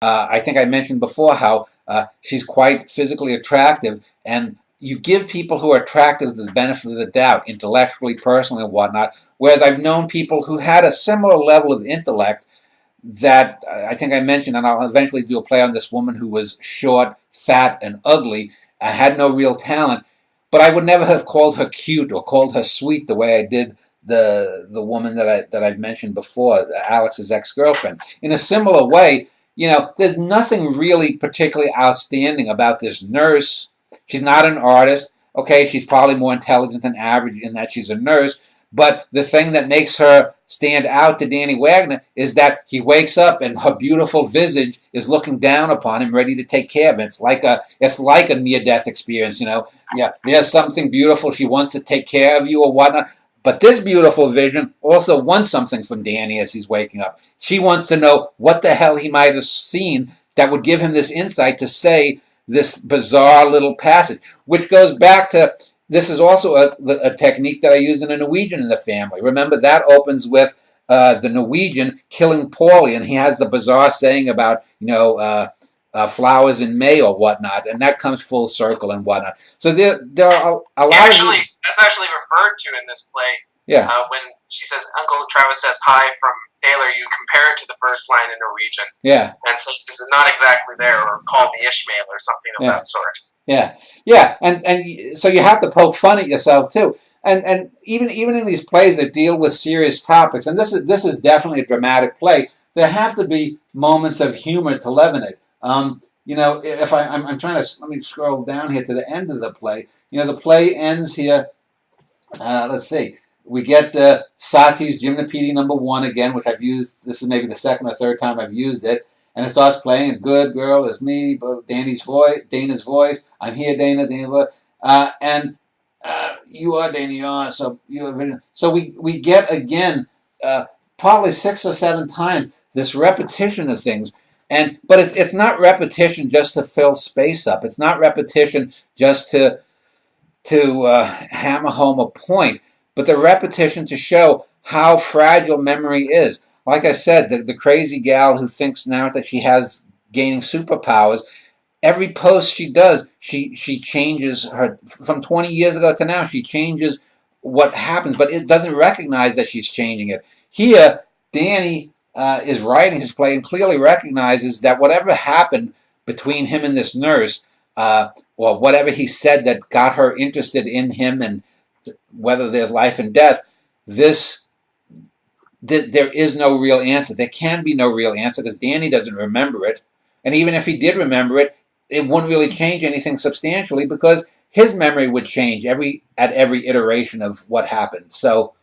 I think I mentioned before how she's quite physically attractive, and you give people who are attractive the benefit of the doubt, intellectually, personally, and whatnot. Whereas I've known people who had a similar level of intellect that I think I mentioned, and I'll eventually do a play on this woman who was short, fat, and ugly, and had no real talent. But I would never have called her cute or called her sweet the way I did the woman that I've mentioned before, Alex's ex-girlfriend. In a similar way, there's nothing really particularly outstanding about this nurse. She's not an artist. Okay, she's probably more intelligent than average in that she's a nurse. But the thing that makes her stand out to Danny Wagner is that he wakes up and her beautiful visage is looking down upon him, ready to take care of him. It's like a near-death experience. Yeah, there's something beautiful. She wants to take care of you or whatnot. But this beautiful vision also wants something from Danny as he's waking up. She wants to know what the hell he might have seen that would give him this insight to say this bizarre little passage, which goes back to this is also a technique that I use in a Norwegian in the family. Remember, that opens with the Norwegian killing Paulie, and he has the bizarre saying about, flowers in May or whatnot, and that comes full circle and whatnot. So there are a lot actually, that's actually referred to in this play. Yeah. When she says, Uncle Travis says hi from Taylor, you compare it to the first line in Norwegian. Yeah. And say, this is not exactly there, or call me Ishmael, or something of that sort. Yeah, and so you have to poke fun at yourself too, and even in these plays that deal with serious topics, and this is definitely a dramatic play. There have to be moments of humor to leaven it. If I'm trying to let me scroll down here to the end of the play. The play ends here. Let's see. We get Satie's Gymnopedie #1 again, which I've used. This is maybe the second or third time I've used it. And it starts playing. A good girl is me, but Dana's voice. I'm here, Dana. And you are Dana. You are. So we get again, probably 6 or 7 times this repetition of things. But it's not repetition just to fill space up. It's not repetition just to hammer home a point, but the repetition to show how fragile memory is. Like I said, the crazy gal who thinks now that she has gaining superpowers, every post she does, she changes her, from 20 years ago to now, she changes what happens, but it doesn't recognize that she's changing it. Here, Danny is writing his play and clearly recognizes that whatever happened between him and this nurse, or whatever he said that got her interested in him, and whether there's life and death, there is no real answer. There can be no real answer because Danny doesn't remember it. And even if he did remember it, it wouldn't really change anything substantially because his memory would change at every iteration of what happened. So